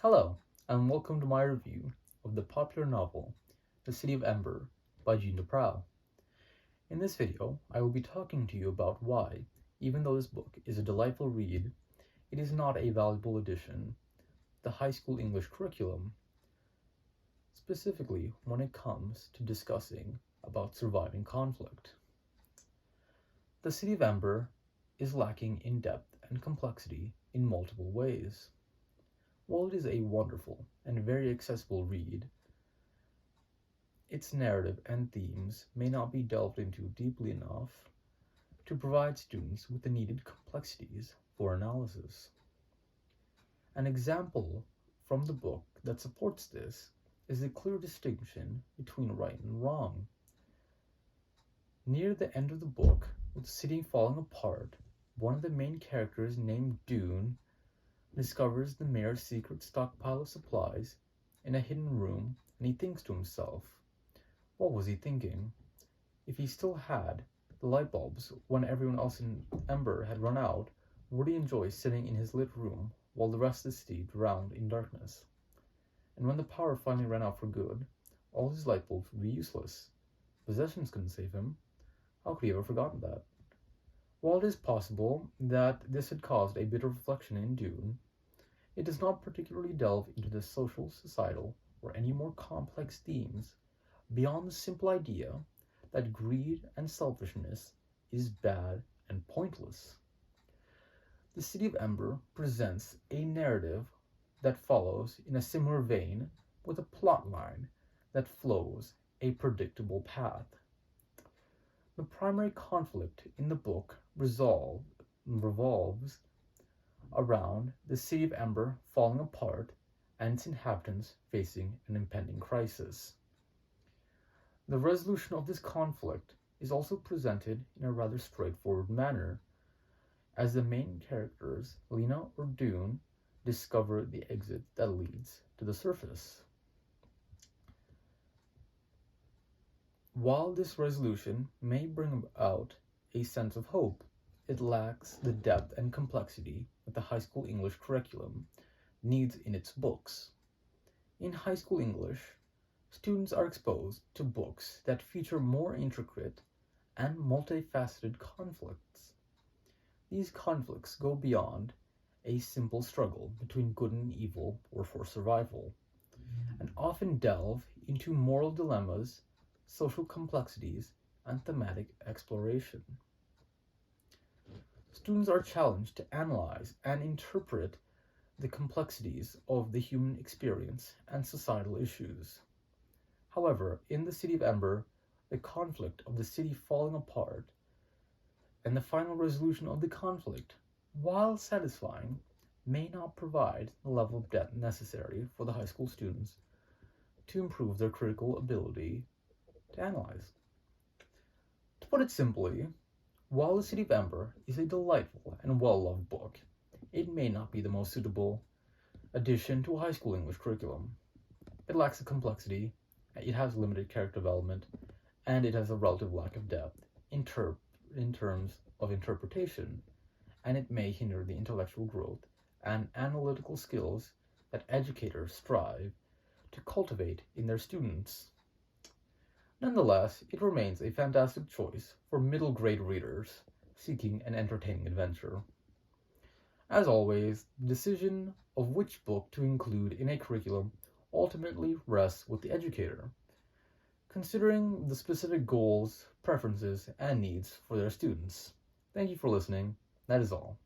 Hello, and welcome to my review of the popular novel, The City of Ember by Jean Duprat. In this video, I will be talking to you about why, even though this book is a delightful read, it is not a valuable addition to the high school English curriculum, specifically when it comes to discussing about surviving conflict. The City of Ember is lacking in depth and complexity in multiple ways. While it is a wonderful and very accessible read, its narrative and themes may not be delved into deeply enough to provide students with the needed complexities for analysis. An example from the book that supports this is the clear distinction between right and wrong. Near the end of the book, with the city falling apart, one of the main characters named Dune discovers the mayor's secret stockpile of supplies in a hidden room, and he thinks to himself, what was he thinking? If he still had the light bulbs when everyone else in Ember had run out, would he enjoy sitting in his lit room while the rest of the city drowned in darkness? And when the power finally ran out for good, all his light bulbs would be useless. Possessions couldn't save him. How could he ever have forgotten that? While it is possible that this had caused a bit of reflection in Dune, it does not particularly delve into the social, societal, or any more complex themes beyond the simple idea that greed and selfishness is bad and pointless. The City of Ember presents a narrative that follows in a similar vein with a plot line that flows a predictable path. The primary conflict in the book revolves around the City of Ember falling apart and its inhabitants facing an impending crisis. The resolution of this conflict is also presented in a rather straightforward manner, as the main characters, Lena or Dune, discover the exit that leads to the surface. While this resolution may bring about a sense of hope, it lacks the depth and complexity that the high school English curriculum needs in its books. In high school English, students are exposed to books that feature more intricate and multifaceted conflicts. These conflicts go beyond a simple struggle between good and evil or for survival, and often delve into moral dilemmas, social complexities, and thematic exploration. Students are challenged to analyze and interpret the complexities of the human experience and societal issues. However, in the City of Ember, the conflict of the city falling apart and the final resolution of the conflict, while satisfying, may not provide the level of depth necessary for the high school students to improve their critical ability to analyze. To put it simply, while The City of Ember is a delightful and well-loved book, it may not be the most suitable addition to a high school English curriculum. It lacks the complexity, it has limited character development, and it has a relative lack of depth in terms of interpretation, and it may hinder the intellectual growth and analytical skills that educators strive to cultivate in their students. Nonetheless, it remains a fantastic choice for middle grade readers seeking an entertaining adventure. As always, the decision of which book to include in a curriculum ultimately rests with the educator, considering the specific goals, preferences, and needs for their students. Thank you for listening. That is all.